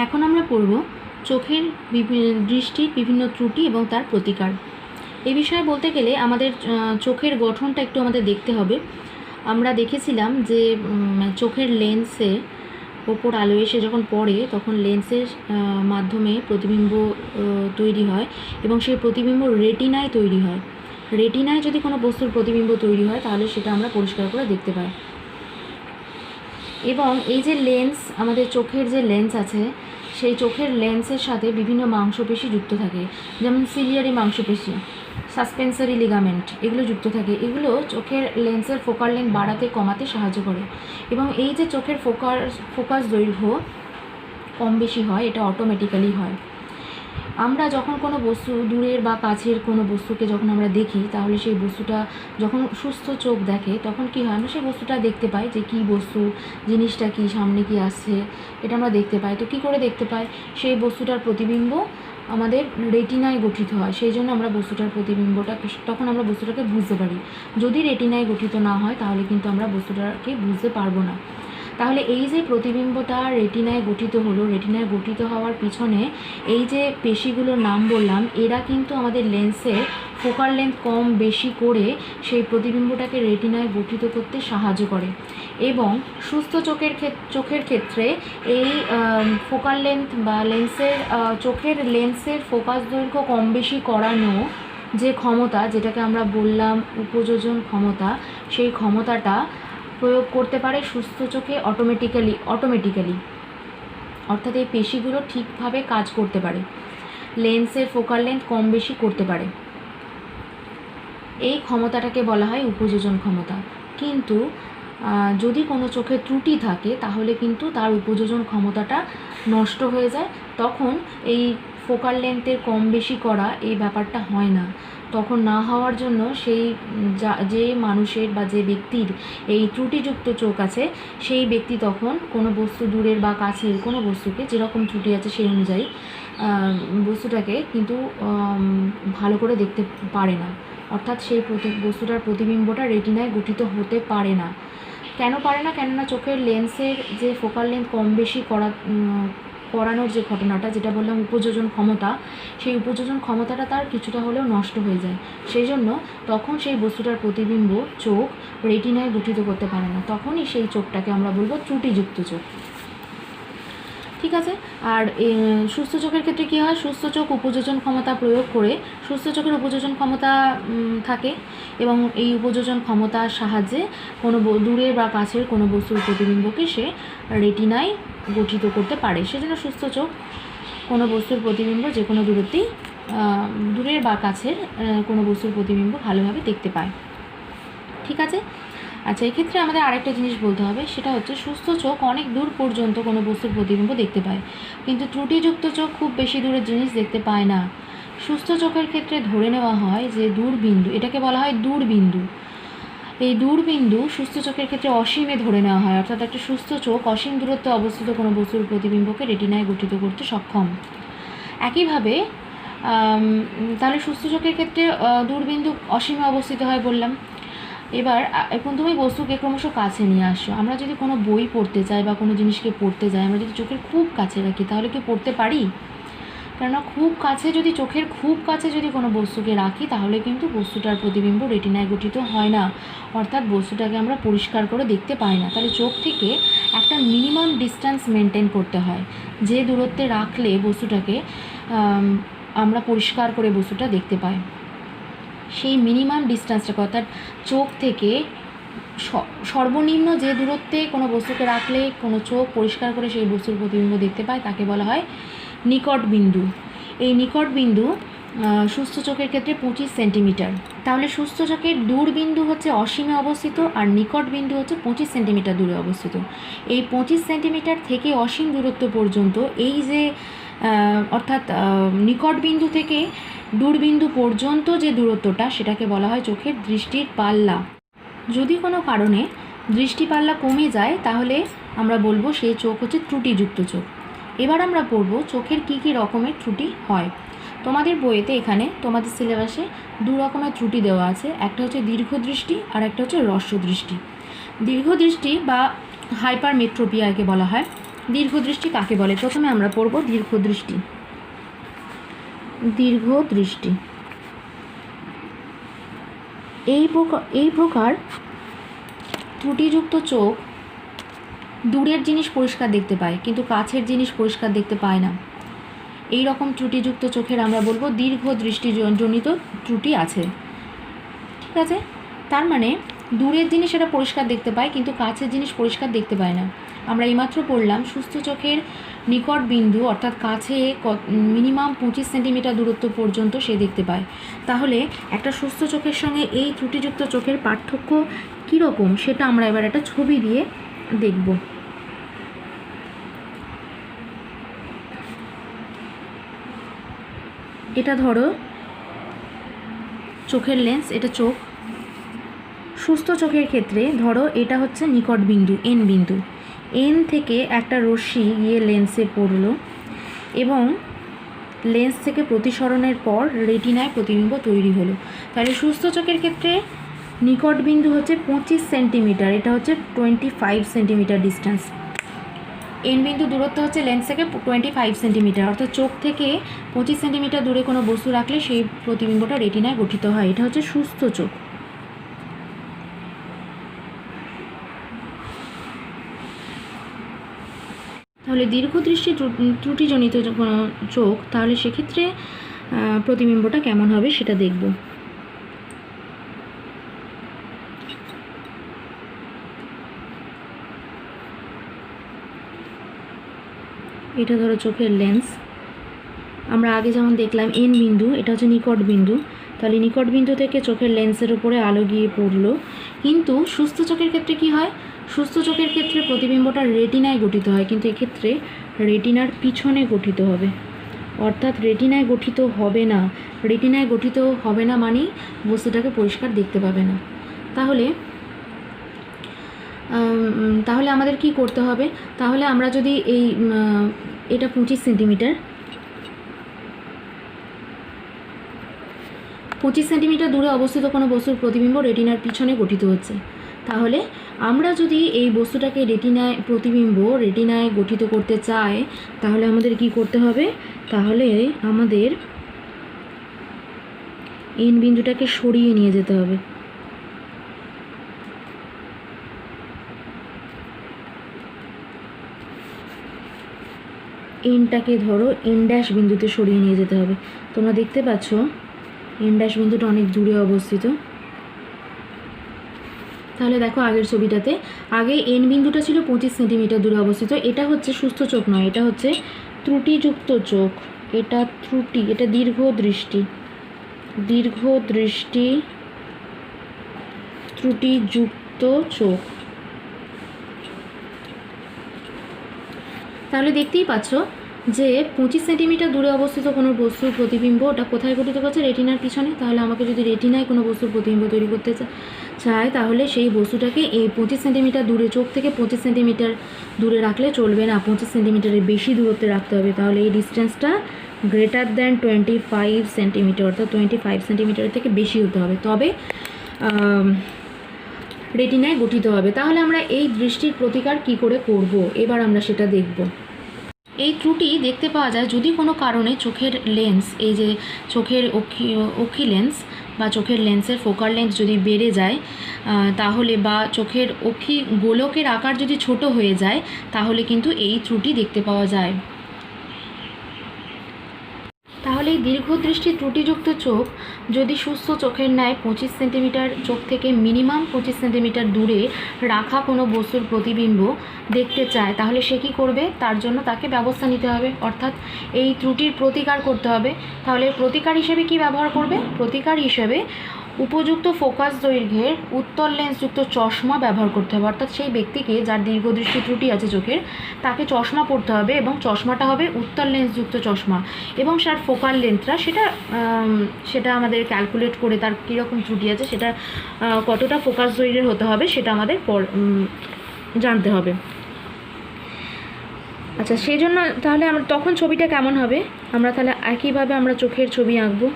এখন আমরা পড়ব চোখের দৃষ্টির বিভিন্ন ত্রুটি এবং তার প্রতিকার। এই বিষয়ে বলতে গেলে আমাদের চোখের গঠনটা একটু আমাদের দেখতে হবে। আমরা দেখেছিলাম যে চোখের লেন্সে ওপর আলো এসে যখন পড়ে তখন লেন্সের মাধ্যমে প্রতিবিম্ব তৈরি হয় এবং সেই প্রতিবিম্ব রেটিনায় তৈরি হয়। রেটিনায় যদি কোনো বস্তুর প্রতিবিম্ব তৈরি হয় তাহলে সেটা আমরা পরিষ্কার করে দেখতে পাই। এবং এই যে লেন্স, আমাদের চোখের যে লেন্স আছে সেই চোখের লেন্সের সাথে বিভিন্ন মাংসপেশি যুক্ত থাকে, যেমন সিলিয়ারি মাংসপেশি, সাসপেন্সারি লিগামেন্ট, এগুলো যুক্ত থাকে। এগুলো চোখের লেন্সের ফোকাল লেন্থ বাড়াতে কমাতে সাহায্য করে। এবং এই যে চোখের ফোকাস দৈর্ঘ্য কম বেশি হয়, এটা অটোমেটিক্যালি হয়। আমরা যখন কোনো বস্তু দূরের বা কাছের কোনো বস্তুকে যখন আমরা দেখি তাহলে সেই বস্তুটা যখন সুস্থ চোখ দেখে তখন কি হয়, আমরা সেই বস্তুটা দেখতে পাই যে কী বস্তু, জিনিসটা কি, সামনে কি আসছে, এটা আমরা দেখতে পাই। তো কী করে দেখতে পাই? সেই বস্তুটার প্রতিবিম্ব আমাদের রেটিনায় গঠিত হয়, সেই জন্য আমরা বস্তুটার প্রতিবিম্বটা তখন আমরা বস্তুটাকে বুঝতে পারি। যদি রেটিনায় গঠিত না হয় তাহলে কিন্তু আমরা বস্তুটাকে বুঝতে পারবো না। তাহলে এই যে প্রতিবিম্বটা রেটিনায় গঠিত হলো, রেটিনায় গঠিত হওয়ার পিছনে এই যে পেশিগুলোর নাম বললাম, এরা কিন্তু আমাদের লেন্সের ফোকাল লেন্থ কম বেশি করে সেই প্রতিবিম্বটাকে রেটিনায় গঠিত করতে সাহায্য করে। এবং সুস্থ চোখের ক্ষেত্রে এই ফোকাল লেন্থ বা চোখের লেন্সের ফোকাস দৈর্ঘ্য কম বেশি করানো যে ক্ষমতা, যেটাকে আমরা বললাম উপযোজন ক্ষমতা, সেই ক্ষমতাটা প্রয়োগ করতে পারে সুস্থ চোখে অটোমেটিক্যালি, অর্থাৎ এই পেশিগুলো ঠিকভাবে কাজ করতে পারে, লেন্সের ফোকাল লেন্থ কম বেশি করতে পারে। এই ক্ষমতাটাকে বলা হয় উপযোজন ক্ষমতা। কিন্তু যদি কোনো চোখে ত্রুটি থাকে তাহলে কিন্তু তার উপযোজন ক্ষমতাটা নষ্ট হয়ে যায়। তখন এই ফোকাল লেন্থের কম বেশি করা এই ব্যাপারটা হয় না। তখন না হওয়ার জন্য সেই যে মানুষের বা যে ব্যক্তির এই ত্রুটিযুক্ত চোখ আছে সেই ব্যক্তি তখন কোনো বস্তু দূরের বা কাছের কোনো বস্তুকে যেরকম ত্রুটি আছে সেই অনুযায়ী বস্তুটাকে কিন্তু ভালো করে দেখতে পারে না। অর্থাৎ সেই বস্তুটার প্রতিবিম্বটা রেটিনায় গঠিত হতে পারে না। কেন পারে না? কেননা চোখের লেন্সের যে ফোকাল লেন্থ কম বেশি করানোর যে ঘটনাটা, যেটা বললাম উপযোজন ক্ষমতা, সেই উপযোজন ক্ষমতাটা তার কিছুটা হলেও নষ্ট হয়ে যায়। সেই জন্য তখন সেই বস্তুটার প্রতিবিম্ব চোখ রেটিনায় গঠিত করতে পারে না। তখনই সেই চোখটাকে আমরা বলবো ত্রুটিযুক্ত চোখ। ঠিক আছে। আর সুস্থ চোখের ক্ষেত্রে কী হয়? সুস্থ চোখ উপযোজন ক্ষমতা প্রয়োগ করে, সুস্থ চোখের উপযোজন ক্ষমতা থাকে এবং এই উপযোজন ক্ষমতার সাহায্যে কোনো দূরের বা কাছের কোনো বস্তুর প্রতিবিম্বকে সে রেটিনায় গঠিত করতে পারে। সেজন্য সুস্থ চোখ কোনো বস্তুর প্রতিবিম্ব যে কোনো দূরত্বেই, দূরের বা কাছের কোনো বস্তুর প্রতিবিম্ব ভালোভাবে দেখতে পায়। ঠিক আছে। আচ্ছা, এক্ষেত্রে আমাদের আরেকটা জিনিস বলতে হবে, সেটা হচ্ছে সুস্থ চোখ অনেক দূর পর্যন্ত কোনো বস্তুর প্রতিবিম্ব দেখতে পায়, কিন্তু ত্রুটিযুক্ত চোখ খুব বেশি দূরের জিনিস দেখতে পায় না। সুস্থ চোখের ক্ষেত্রে ধরে নেওয়া হয় যে দূরবিন্দু, এটাকে বলা হয় দূরবিন্দু। এই দূরবিন্দু সুস্থ চোখের ক্ষেত্রে অসীমে ধরে নেওয়া হয়, অর্থাৎ একটা সুস্থ চোখ অসীম দূরত্বে অবস্থিত কোনো বস্তুর প্রতিবিম্বকে রেটিনায় গঠিত করতে সক্ষম। একইভাবে তাহলে সুস্থ চোখের ক্ষেত্রে দূরবিন্দু অসীমে অবস্থিত হয় বললাম। এবার এখন তুমি বস্তুকে ক্রমশ কাছে নিয়ে আসো। আমরা যদি কোনো বই পড়তে চাই বা কোনো জিনিসকে পড়তে যাই, আমরা যদি চোখের খুব কাছে রাখি তাহলে কি পড়তে পারি? কেননা চোখের খুব কাছে যদি কোনো বস্তুকে রাখি তাহলে কিন্তু বস্তুটার প্রতিবিম্ব রেটিনায় গঠিত হয় না, অর্থাৎ বস্তুটাকে আমরা পরিষ্কার করে দেখতে পাই না। তাহলে চোখ থেকে একটা মিনিমাম ডিস্ট্যান্স মেনটেন করতে হয়, যে দূরত্বে রাখলে বস্তুটাকে আমরা পরিষ্কার করে বস্তুটা দেখতে পাই। সেই মিনিমাম ডিস্ট্যান্সটাকে, অর্থাৎ চোখ থেকে সর্বনিম্ন যে দূরত্বে কোনো বস্তুকে রাখলে কোনো চোখ পরিষ্কার করে সেই বস্তুর প্রতিবিম্ব দেখতে পায় তাকে বলা হয় নিকট বিন্দু। এই নিকট বিন্দু সুস্থ চোখের ক্ষেত্রে 25 সেন্টিমিটার। তাহলে সুস্থ চোখের দূরবিন্দু হচ্ছে অসীমে অবস্থিত আর নিকট বিন্দু হচ্ছে 25 সেন্টিমিটার দূরে অবস্থিত। এই 25 সেন্টিমিটার থেকে অসীম দূরত্ব পর্যন্ত এই যে অর্থাৎ নিকট বিন্দু থেকে দূরবিন্দু পর্যন্ত যে দূরত্বটা, সেটাকে বলা হয় চোখের দৃষ্টির পাল্লা। যদি কোনো কারণে দৃষ্টি পাল্লা কমে যায় তাহলে আমরা বলবো সেই চোখ হচ্ছে ত্রুটিযুক্ত চোখ। এবার আমরা পড়ব চোখের কী কী রকমের ত্রুটি হয়। তোমাদের বইয়েতে এখানে তোমাদের সিলেবাসে 2 রকমের ত্রুটি দেওয়া আছে, একটা হচ্ছে দীর্ঘদৃষ্টি আর একটা হচ্ছে হ্রস্ব দৃষ্টি। দীর্ঘদৃষ্টি বা হাইপারমেট্রোপিয়া একে বলা হয়, দীর্ঘদৃষ্টি কাকে বলে? প্রথমে আমরা পড়ব দীর্ঘদৃষ্টি। দীর্ঘদৃষ্টি এই প্রকার ত্রুটিযুক্ত চোখ দূরের জিনিস পরিষ্কার দেখতে পায় কিন্তু কাছের জিনিস পরিষ্কার দেখতে পায় না। এই রকম ত্রুটিযুক্ত চোখের আমরা বলবো দীর্ঘদৃষ্টিজনিত ত্রুটি আছে। ঠিক আছে, তার মানে দূরের জিনিস এটা পরিষ্কার দেখতে পায় কিন্তু কাছের জিনিস পরিষ্কার দেখতে পায় না। আমরা এইমাত্র পড়লাম সুস্থ চোখের নিকট বিন্দু অর্থাৎ কাছে মিনিমাম 25 সেন্টিমিটার দূরত্ব পর্যন্ত সে দেখতে পায়। তাহলে একটা সুস্থ চোখের সঙ্গে এই ত্রুটিযুক্ত চোখের পার্থক্য কীরকম সেটা আমরা এবার একটা ছবি দিয়ে দেখব। এটা ধরো চোখের লেন্স, এটা চোখ। সুস্থ চোখের ক্ষেত্রে ধরো এটা হচ্ছে নিকট বিন্দু, এন বিন্দু। এন থেকে একটা রশ্মি গিয়ে লেন্সে পড়লো এবং লেন্স থেকে প্রতিসরণের পর রেটিনায় প্রতিবিম্ব তৈরি হলো। তাহলে সুস্থ চোখের ক্ষেত্রে নিকট বিন্দু হচ্ছে 25 সেন্টিমিটার, এটা হচ্ছে 25 সেন্টিমিটার ডিস্টেন্স। এন বিন্দু দূরত্ব হচ্ছে লেন্স থেকে 25 সেন্টিমিটার, অর্থাৎ চোখ থেকে 25 সেন্টিমিটার দূরে কোনো বস্তু রাখলে সেই প্রতিবিম্বটা রেটিনায় গঠিত হয়। এটা হচ্ছে সুস্থ চোখ। তাহলে দীর্ঘদৃষ্টি ত্রুটিজনিত চোখ, তাহলে সেক্ষেত্রে প্রতিবিম্বটা কেমন হবে সেটা দেখব। এটা ধরো চোখের লেন্স। আমরা আগে যেমন দেখলাম এন বিন্দু, এটা হচ্ছে নিকট বিন্দু। তাহলে নিকট বিন্দু থেকে চোখের লেন্সের উপরে আলো গিয়ে পড়লো। কিন্তু সুস্থ চোখের ক্ষেত্রে কি হয়? সুস্থ চোখের ক্ষেত্রে প্রতিবিম্বটা রেটিনায় গঠিত হয়, কিন্তু এক্ষেত্রে রেটিনার পিছনে গঠিত হবে, অর্থাৎ রেটিনায় গঠিত হবে না। রেটিনায় গঠিত হবে না মানেই বস্তুটাকে পরিষ্কার দেখতে পাবে না। তাহলে আমাদের কি করতে হবে? তাহলে আমরা যদি এটা 25 সেন্টিমিটার, 25 সেন্টিমিটার দূরে অবস্থিত কোনো বস্তুর প্রতিবিম্ব রেটিনার পিছনে গঠিত হচ্ছে। তাহলে আমরা যদি এই বস্তুটাকে রেটিনায় গঠিত করতে চাই তাহলে আমাদের কি করতে হবে? তাহলে আমাদের এন বিন্দুটাকে সরিয়ে নিয়ে যেতে হবে। এনটাকে ধরো এন ড্যাশ বিন্দুতে সরিয়ে নিয়ে যেতে হবে। তোমরা দেখতে পাচ্ছ এন ড্যাশ বিন্দুটা অনেক দূরে অবস্থিত। তাহলে দেখো আগের ছবিটাতে আগে এন বিন্দুটা ছিল 25 সেন্টিমিটার দূরে অবস্থিত। এটা হচ্ছে সুস্থ চোখ নয়, এটা হচ্ছে ত্রুটিযুক্ত চোখ। এটা ত্রুটি, এটা দীর্ঘদৃষ্টি। ত্রুটিযুক্ত চোখ। তাহলে দেখতেই পাচ্ছ যে 25 সেন্টিমিটার দূরে অবস্থিত কোনো বস্তুর প্রতিবিম্ব ওটা কোথায় গঠিত করছে? রেটিনার পিছনে। তাহলে আমাকে যদি রেটিনায় কোনো বস্তুর প্রতিবিম্ব তৈরি করতে চায় তাহলে সেই বস্তুটাকে এই 25 সেন্টিমিটার দূরে, চোখ থেকে 25 সেন্টিমিটার দূরে রাখলে চলবে না, 25 সেন্টিমিটারের বেশি দূরত্বে রাখতে হবে। তাহলে এই ডিস্টেন্সটা গ্রেটার দ্যান 25 সেন্টিমিটার, অর্থাৎ 25 সেন্টিমিটারের থেকে বেশি হতে হবে, তবে রেটিনায় গঠিত হবে। তাহলে আমরা এই দৃষ্টির প্রতিকার কি করে করব এবার আমরা সেটা দেখব। এই ত্রুটি দেখতে পাওয়া যায় যদি কোনো কারণে চোখের লেন্স, এই যে চোখের অক্ষি লেন্স বা চোখের লেন্সের ফোকাল লেন্স যদি বেড়ে যায় তাহলে, বা চোখের অক্ষি গোলকের আকার যদি ছোট হয়ে যায় তাহলে কিন্তু এই ত্রুটি দেখতে পাওয়া যায়। তাহলে এই দীর্ঘদৃষ্টি ত্রুটিযুক্ত চোখ যদি সুস্থ চোখের ন্যায় 25 সেন্টিমিটার চোখ থেকে মিনিমাম 25 সেন্টিমিটার দূরে রাখা কোনো বস্তুর প্রতিবিম্ব দেখতে চায় তাহলে সে কী করবে? তার জন্য তাকে ব্যবস্থা নিতে হবে, অর্থাৎ এই ত্রুটির প্রতিকার করতে হবে। তাহলে প্রতিকার হিসেবে কি ব্যবহার করবে? প্রতিকার হিসেবে উপযুক্ত ফোকাস দৈর্ঘ্যের উত্তল লেন্সযুক্ত চশমা ব্যবহার করতে হবে। অর্থাৎ সেই ব্যক্তিকে যার দীর্ঘদৃষ্টি ত্রুটি আছে চোখের, তাকে চশমা পরতে হবে এবং চশমাটা হবে উত্তল লেন্সযুক্ত চশমা, এবং তার ফোকাল লেন্থটা সেটা আমাদের ক্যালকুলেট করে তার কীরকম ত্রুটি আছে সেটা কতটা ফোকাস দৈর্ঘ্যের হতে হবে সেটা আমাদের জানতে হবে। আচ্ছা, সেই জন্য তাহলে আমরা তখন ছবিটা কেমন হবে? আমরা তাহলে একইভাবে আমরা চোখের ছবি আঁকবো।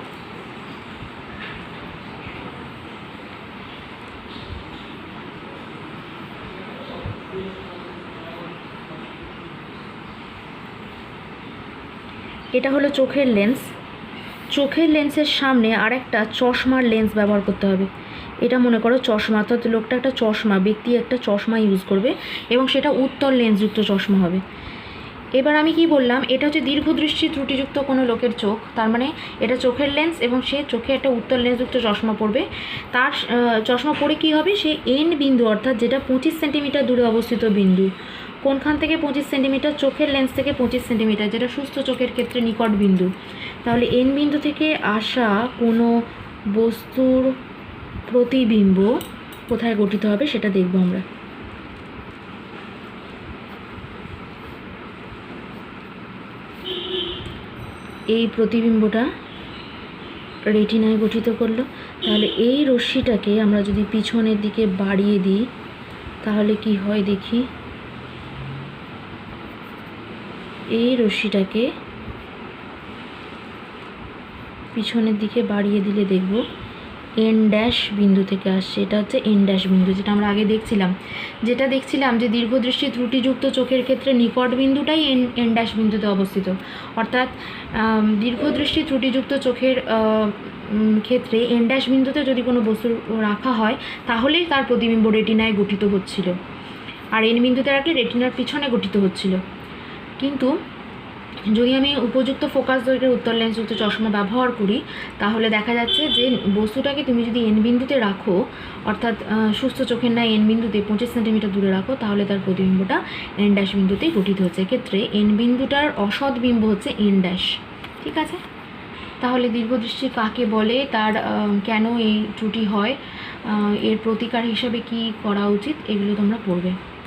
এটা হলো চোখের লেন্স। চোখের লেন্সের সামনে আরেকটা চশমার লেন্স ব্যবহার করতে হবে। এটা মনে করো চশমা, অর্থাৎ লোকটা একটা চশমা, ব্যক্তি একটা চশমা ইউজ করবে এবং সেটা উত্তল লেন্সযুক্ত চশমা হবে। এবার আমি কি বললাম, এটা হচ্ছে দীর্ঘদৃষ্টি ত্রুটিযুক্ত কোনো লোকের চোখ, তার মানে এটা চোখের লেন্স এবং সে চোখে একটা উত্তল লেন্সযুক্ত চশমা পরবে। তার চশমা পরে কী হবে, সে এন বিন্দু অর্থাৎ যেটা 25 সেন্টিমিটার দূরে অবস্থিত বিন্দু, কোনখান থেকে 25 সেন্টিমিটার, চোখের লেন্স থেকে 25 সেন্টিমিটার, যেটা সুস্থ চোখের ক্ষেত্রে নিকট বিন্দু। তাহলে এন বিন্দু থেকে আসা কোনো বস্তুর প্রতিবিম্ব কোথায় গঠিত হবে সেটা দেখব আমরা। এই প্রতিবিম্বটা রেটিনায় গঠিত করলো। তাহলে এই রশ্মিটাকে আমরা যদি পিছনের দিকে বাড়িয়ে দিই তাহলে কি হয় দেখি। এই রশ্মিটাকে পিছনের দিকে বাড়িয়ে দিলে দেখব এন ড্যাশ বিন্দু থেকে আসছে। এটা হচ্ছে এন ড্যাশ বিন্দু, যেটা আমরা আগে দেখছিলাম যে দীর্ঘদৃষ্টি ত্রুটিযুক্ত চোখের ক্ষেত্রে নিকট বিন্দুটাই এন ড্যাশ বিন্দুতে অবস্থিত। অর্থাৎ দীর্ঘদৃষ্টি ত্রুটিযুক্ত চোখের ক্ষেত্রে এন ড্যাশ বিন্দুতে যদি কোনো বস্তু রাখা হয় তাহলেই তার প্রতিবিম্ব রেটিনায় গঠিত হচ্ছিল, আর এন বিন্দুতে রাখলে রেটিনার পিছনে গঠিত হচ্ছিল। কিন্তু যদি আমি উপযুক্ত ফোকাস দৈর্ঘ্যের উত্তল লেন্সযুক্ত চশমা ব্যবহার করি তাহলে দেখা যাচ্ছে যে বস্তুটাকে তুমি যদি এন বিন্দুতে রাখো, অর্থাৎ সুস্থ চোখের ন্যায় এন বিন্দুতে 25 সেন্টিমিটার দূরে রাখো, তাহলে তার প্রতিবিম্বটা এন ড্যাশ বিন্দুতেই গঠিত হচ্ছে। এক্ষেত্রে এন বিন্দুটার অসৎ বিম্ব হচ্ছে এন ড্যাশ। ঠিক আছে, তাহলে দীর্ঘদৃষ্টি কাকে বলে, তার কেন এই ত্রুটি হয়, এর প্রতিকার হিসাবে কি করা উচিত, এগুলো তোমরা পড়বে।